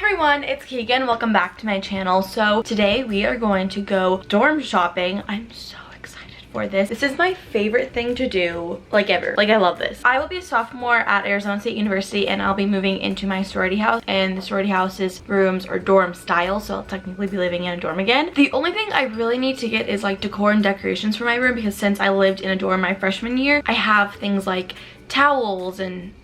everyone, it's Keegan. Welcome back to my channel. So today we are going to go dorm shopping. I'm so excited for this. This is my favorite thing to do, like ever. Like, I love this. I will be a sophomore at Arizona State University and I'll be moving into my sorority house, and the sorority house's rooms are dorm style, so I'll technically be living in a dorm again. The only thing I really need to get is like decor and decorations for my room, because since I lived in a dorm my freshman year, I have things like towels and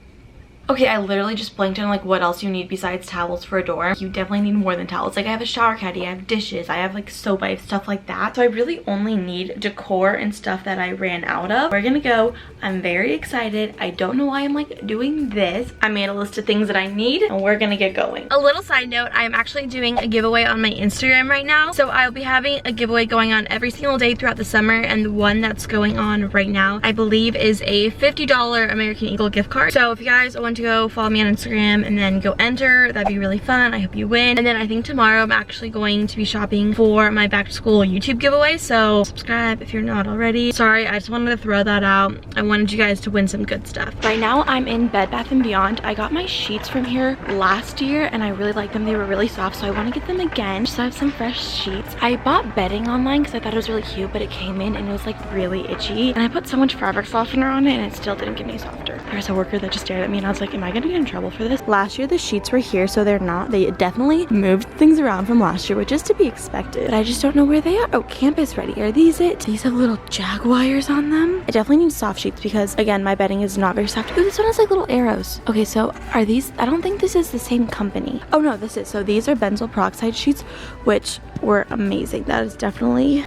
okay, I literally just blanked on like what else you need besides towels for a dorm. You definitely need more than towels. Like, I have a shower caddy, I have dishes, I have like soap, I have stuff like that. So I really only need decor and stuff that I ran out of. We're gonna go. I'm very excited. I don't know why I'm like doing this. I made a list of things that I need and we're gonna get going. A little side note, I'm actually doing a giveaway on my Instagram right now. So I'll be having a giveaway going on every single day throughout the summer, and the one that's going on right now, I believe, is a $50 American Eagle gift card. So if you guys want to go follow me on Instagram and then go enter, that'd be really fun. I hope you win. And then I think tomorrow I'm actually going to be shopping for my back to school YouTube giveaway, so subscribe if you're not already. Sorry, I just wanted to throw that out. I wanted you guys to win some good stuff. Right now I'm in Bed Bath & Beyond. I got my sheets from here last year and I really liked them. They were really soft, so I want to get them again just to have some fresh sheets. I bought bedding online because I thought it was really cute, but it came in and it was like really itchy, and I put so much fabric softener on it and it still didn't get any softer. There's a worker that just stared at me and I was like, am I gonna get in trouble for this? Last year the sheets were here, so they definitely moved things around from last year, which is to be expected, but I just don't know where they are. Oh, campus ready. Are these it? These have little jaguars on them. I definitely need soft sheets because again, my bedding is not very soft. Oh, this one has like little arrows. Okay, so are these, I don't think this is the same company. Oh no, this is. So these are benzoyl peroxide sheets, which were amazing. That is definitely,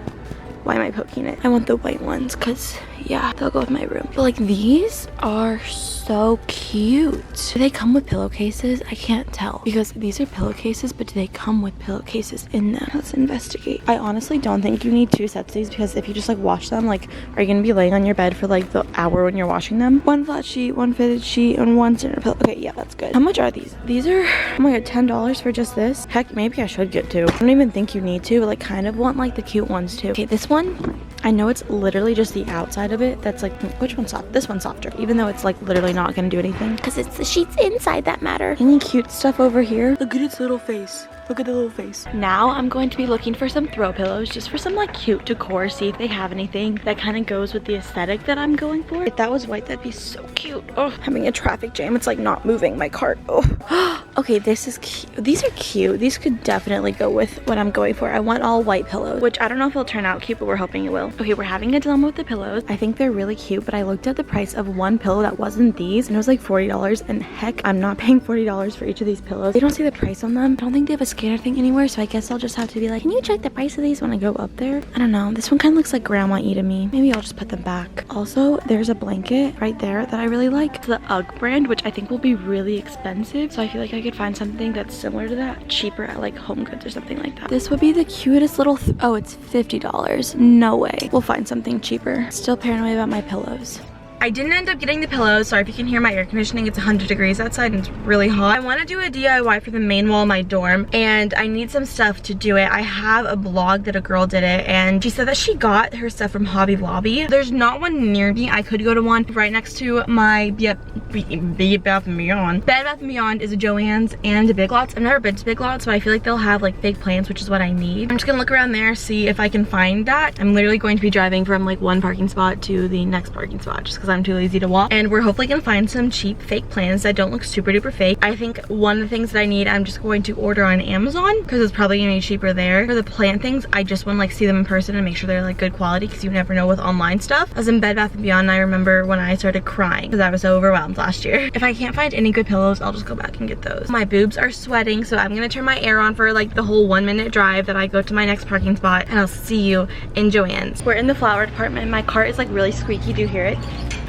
why am I poking it? I want the white ones because yeah, they'll go with my room. But like, these are so cute. Do they come with pillowcases? I can't tell because these are pillowcases, but do they come with pillowcases in them? Let's investigate. I honestly don't think you need two sets of these, because if you just like wash them, like, are you gonna be laying on your bed for like the hour when you're washing them? One flat sheet, one fitted sheet, and one center pillow. Okay, yeah, that's good. How much are these? These are, oh my god, $10 for just this? Heck, maybe I should get two. I don't even think you need to, but like kind of want like the cute ones too. Okay, this one, I know it's literally just the outside of it that's like, which one's soft? This one's softer, even though it's like literally not gonna do anything because it's the sheets inside that matter. Any cute stuff over here? Look at its little face. Look at the little face. Now I'm going to be looking for some throw pillows, just for some like cute decor, see if they have anything that kind of goes with the aesthetic that I'm going for. If that was white, that'd be so cute. Oh, having a traffic jam, it's like not moving my cart. Oh. Okay, this is cute. These are cute. These could definitely go with what I'm going for. I want all white pillows, which I don't know if it'll turn out cute, but we're hoping it will. Okay, we're having a dilemma with the pillows. I think they're really cute, but I looked at the price of one pillow that wasn't these and it was like $40, and heck, I'm not paying $40 for each of these pillows. They don't see the price on them. I don't think they have a scanner thing anywhere, so I guess I'll just have to be like, can you check the price of these when I go up there? I don't know. This one kind of looks like Grandma E to me. Maybe I'll just put them back. Also, there's a blanket right there that I really like. It's the UGG brand, which I think will be really expensive, so I feel like I could find something that's similar to that, cheaper at like Home Goods or something like that. This would be the cutest little oh, it's $50. No way. We'll find something cheaper. Still paranoid about my pillows. I didn't end up getting the pillows. Sorry if you can hear my air conditioning. It's 100 degrees outside and it's really hot. I want to do a DIY for the main wall of my dorm, and I need some stuff to do it. I have a blog that a girl did it, and she said that she got her stuff from Hobby Lobby. There's not one near me. I could go to one right next to my Bed Bath & Beyond. Bed Bath & Beyond is a Joann's and a Big Lots. I've never been to Big Lots, but I feel like they'll have like fake plants, which is what I need. I'm just gonna look around there, see if I can find that. I'm literally going to be driving from like one parking spot to the next parking spot just because I'm too lazy to walk, and we're hopefully gonna find some cheap fake plants that don't look super duper fake. I think one of the things that I need, I'm just going to order on Amazon because it's probably gonna be cheaper there. For the plant things, I just want to like see them in person and make sure they're like good quality, because you never know with online stuff. I was in Bed Bath & Beyond and I remember when I started crying because I was so overwhelmed last year. If I can't find any good pillows, I'll just go back and get those. My boobs are sweating, so I'm gonna turn my air on for like the whole 1 minute drive that I go to my next parking spot, and I'll see you in Joann's. We're in the flower department. My cart is like really squeaky. Do you hear it?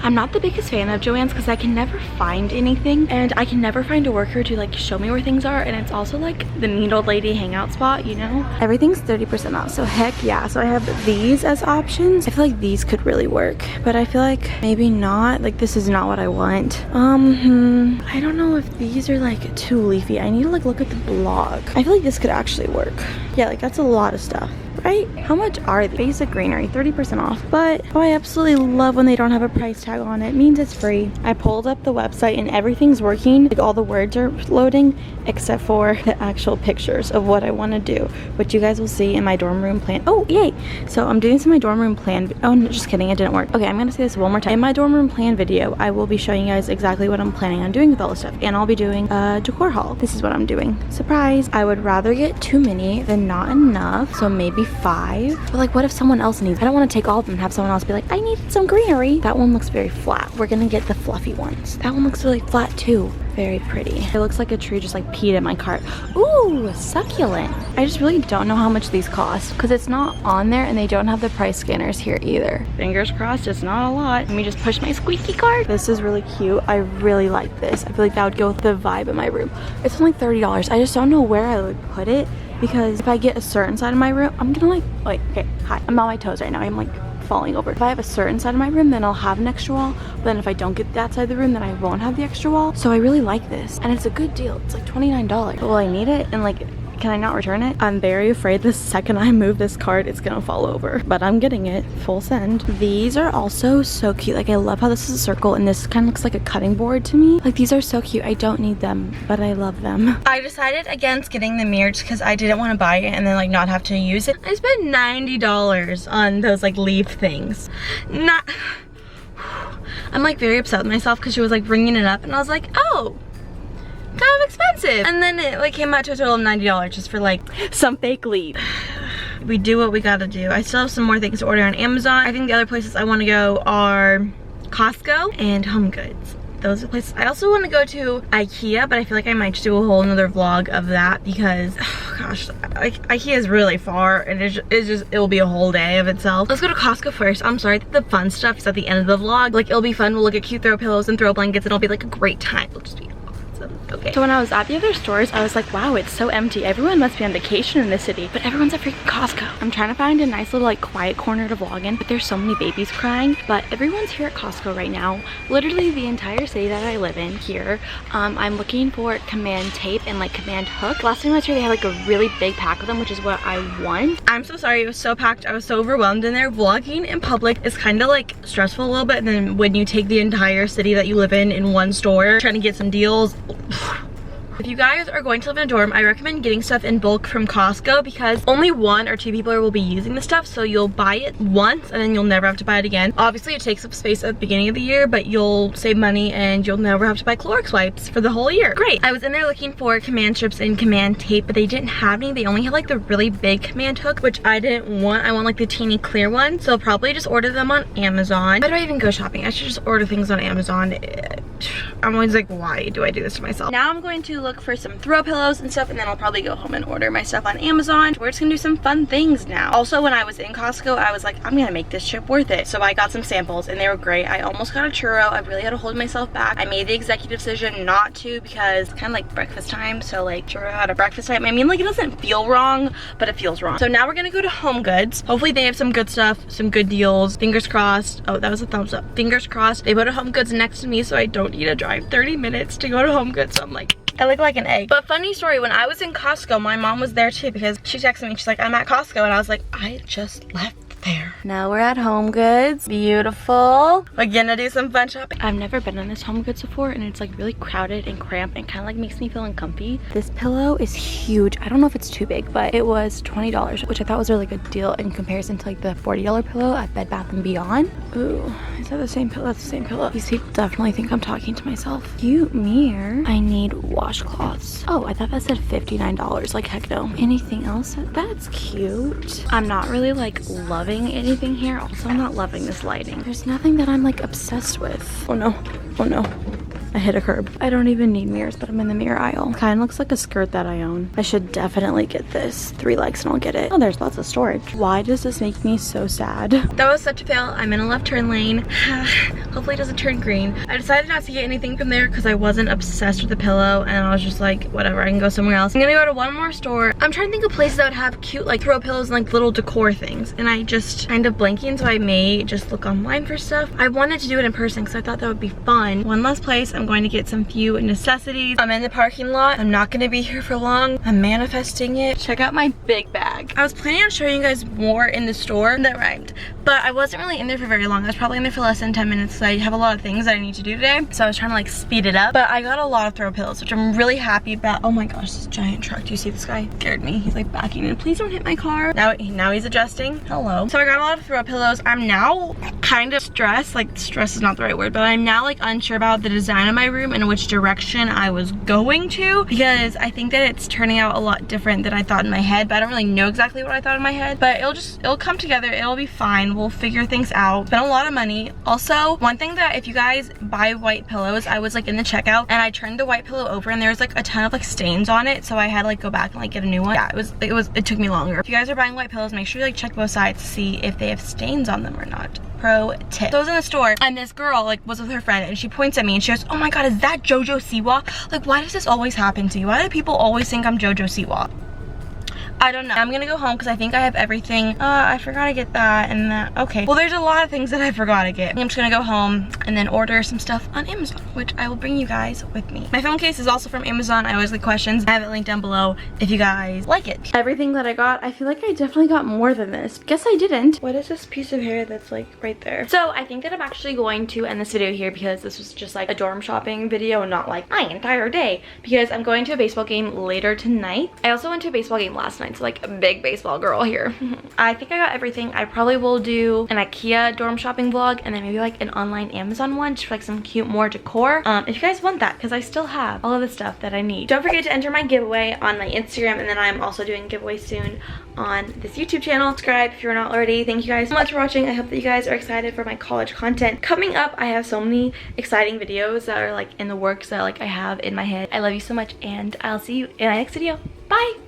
I'm not the biggest fan of Joann's because I can never find anything, and I can never find a worker to like show me where things are, and it's also like the mean old lady hangout spot, you know? Everything's 30% off, so heck yeah. So I have these as options. I feel like these could really work, but I feel like maybe not. Like, this is not what I want. I don't know if these are like too leafy. I need to like look at the blog. I feel like this could actually work. Yeah, like that's a lot of stuff. right? How much are they? Basic greenery, 30% off. But oh, I absolutely love when they don't have a price tag on it. It means it's free. I pulled up the website and everything's working. Like all the words are loading except for the actual pictures of what I want to do, which you guys will see in my dorm room plan. Oh, yay. So I'm doing some of my dorm room plan. Oh, no, just kidding. It didn't work. Okay, I'm going to say this one more time. In my dorm room plan video, I will be showing you guys exactly what I'm planning on doing with all this stuff. And I'll be doing a decor haul. This is what I'm doing. Surprise. I would rather get too many than not enough. So maybe 5. But like, what if someone else needs? I don't want to take all of them and have someone else be like, I need some greenery. That one looks very flat. We're going to get the fluffy ones. That one looks really flat too. Very pretty. It looks like a tree just like peed in my cart. Ooh, succulent. I just really don't know how much these cost because it's not on there and they don't have the price scanners here either. Fingers crossed it's not a lot. Let me just push my squeaky cart. This is really cute. I really like this. I feel like that would go with the vibe of my room. It's only $30. I just don't know where I would put it because if I get a certain side of my room, I'm gonna like okay, hi. I'm on my toes right now. I'm like falling over. If I have a certain side of my room, then I'll have an extra wall. But then if I don't get that side of the room, then I won't have the extra wall. So I really like this. And it's a good deal. It's like $29. But will I need it? And like, can I not return it? I'm very afraid the second I move this cart, it's gonna fall over. But I'm getting it. Full send. These are also so cute. Like, I love how this is a circle and this kind of looks like a cutting board to me. Like, these are so cute. I don't need them, but I love them. I decided against getting the mirror just because I didn't want to buy it and then like not have to use it. I spent $90 on those like leaf things. I'm like very upset with myself because she was like bringing it up and I was like, oh, kind of expensive. And then it like came out to a total of $90 just for like some fake leaf. We do what we gotta do. I still have some more things to order on Amazon. I think the other places I want to go are Costco and Home Goods. Those are the places. I also want to go to IKEA, but I feel like I might just do a whole another vlog of that because, oh gosh, IKEA is really far and it'll be a whole day of itself. Let's go to Costco first. I'm sorry, I think the fun stuff is at the end of the vlog. Like, it'll be fun. We'll look at cute throw pillows and throw blankets and it'll be like a great time. It'll just be awesome. Okay. So when I was at the other stores, I was like, wow, it's so empty. Everyone must be on vacation in this city, but everyone's at freaking Costco. I'm trying to find a nice little like quiet corner to vlog in, but there's so many babies crying. But everyone's here at Costco right now. Literally the entire city that I live in here. I'm looking for command tape and like command hook. Last time I was here, they had like a really big pack of them, which is what I want. I'm so sorry, it was so packed. I was so overwhelmed in there. Vlogging in public is kind of like stressful a little bit. And then when you take the entire city that you live in one store, trying to get some deals. If you guys are going to live in a dorm, I recommend getting stuff in bulk from Costco because only 1 or 2 people will be using the stuff, so you'll buy it once and then you'll never have to buy it again. Obviously, it takes up space at the beginning of the year, but you'll save money and you'll never have to buy Clorox wipes for the whole year. Great. I was in there looking for command strips and command tape, but they didn't have any. They only had like the really big command hook, which I didn't want. I want like the teeny clear one, so I'll probably just order them on Amazon. Why do I even go shopping? I should just order things on Amazon. I'm always like, why do I do this to myself? Now I'm going to look for some throw pillows and stuff, and then I'll probably go home and order my stuff on Amazon. We're just gonna do some fun things now. Also, when I was in Costco, I was like, I'm gonna make this trip worth it. So I got some samples and they were great. I almost got a churro. I really had to hold myself back. I made the executive decision not to because it's kind of like breakfast time. So like churro at a breakfast time. I mean, like, it doesn't feel wrong, but it feels wrong. So now we're gonna go to Home Goods. Hopefully they have some good stuff, some good deals. Fingers crossed. Oh, that was a thumbs up. Fingers crossed. They put a Home Goods next to me, so I don't need to drive 30 minutes to go to Home Goods. So I'm like, I look like an egg. But funny story, when I was in Costco, my mom was there too because she texted me, she's like, I'm at Costco, and I was like, I just left there. Now we're at Home Goods. Beautiful. We're gonna do some fun shopping. I've never been in this Home Goods before, and it's like really crowded and cramped and kind of like makes me feel uncomfy. This pillow is huge. I don't know if it's too big, but it was $20, which I thought was a really good deal in comparison to like the $40 pillow at Bed Bath & Beyond. Ooh, is that the same pillow? That's the same pillow. These people definitely think I'm talking to myself. Cute mirror. I need washcloths. Oh, I thought that said $59. Like, heck no. Anything else? That's cute. I'm not really like loving anything here. Also, I'm not loving this lighting. There's nothing that I'm like obsessed with. Oh no. Oh no. I hit a curb. I don't even need mirrors, but I'm in the mirror aisle. Kind of looks like a skirt that I own. I should definitely get this. 3 likes and I'll get it. Oh, there's lots of storage. Why does this make me so sad? That was such a fail. I'm in a left turn lane. Hopefully it doesn't turn green. I decided not to get anything from there because I wasn't obsessed with the pillow, and I was just like, whatever, I can go somewhere else. I'm gonna go to one more store. I'm trying to think of places that would have cute like throw pillows and like little decor things, and I just kind of blanking, so I may just look online for stuff. I wanted to do it in person because I thought that would be fun. One last place I'm I'm going to get some few necessities. I'm in the parking lot. I'm not gonna be here for long. I'm manifesting it. Check out my big bag. I was planning on showing you guys more in the store. That rhymed. But I wasn't really in there for very long. I was probably in there for less than 10 minutes because I have a lot of things that I need to do today. So I was trying to like speed it up. But I got a lot of throw pillows, which I'm really happy about. Oh my gosh, this giant truck. Do you see this guy? Scared me. He's like backing in. Please don't hit my car. Now he's adjusting. Hello. So I got a lot of throw pillows. I'm now kind of stressed. Like, stress is not the right word, but I'm now like unsure about the design of my room and which direction I was going to, because I think that it's turning out a lot different than I thought in my head. But I don't really know exactly what I thought in my head, but it'll come together. It'll be fine. We'll figure things out. Spent a lot of money. Also, one thing that if you guys buy white pillows, I was like in the checkout and I turned the white pillow over and there was like a ton of like stains on it, so I had to like go back and like get a new one. Yeah, it took me longer. If you guys are buying white pillows, make sure you like check both sides to see if they have stains on them or not. Pro tip. So I was in the store and this girl like was with her friend and she points at me and she goes, oh my god, is that JoJo Siwa? Like, why does this always happen to you? Why do people always think I'm JoJo Siwa? I don't know. I'm gonna go home because I think I have everything. I forgot to get that and that. Okay. Well, there's a lot of things that I forgot to get. I'm just gonna go home and then order some stuff on Amazon, which I will bring you guys with me. My phone case is also from Amazon. I always get questions. I have it linked down below if you guys like it. Everything that I got, I feel like I definitely got more than this. Guess I didn't. What is this piece of hair that's like right there? So I think that I'm actually going to end this video here because this was just like a dorm shopping video and not like my entire day, because I'm going to a baseball game later tonight. I also went to a baseball game last night. So like a big baseball girl here. I think I got everything. I probably will do an IKEA dorm shopping vlog and then maybe like an online Amazon one just for like some cute more decor. If you guys want that, because I still have all of the stuff that I need. Don't forget to enter my giveaway on my Instagram, and then I'm also doing giveaways soon on this YouTube channel. Subscribe if you're not already. Thank you guys so much for watching. I hope that you guys are excited for my college content coming up. I have so many exciting videos that are like in the works that like I have in my head. I love you so much and I'll see you in my next video. Bye!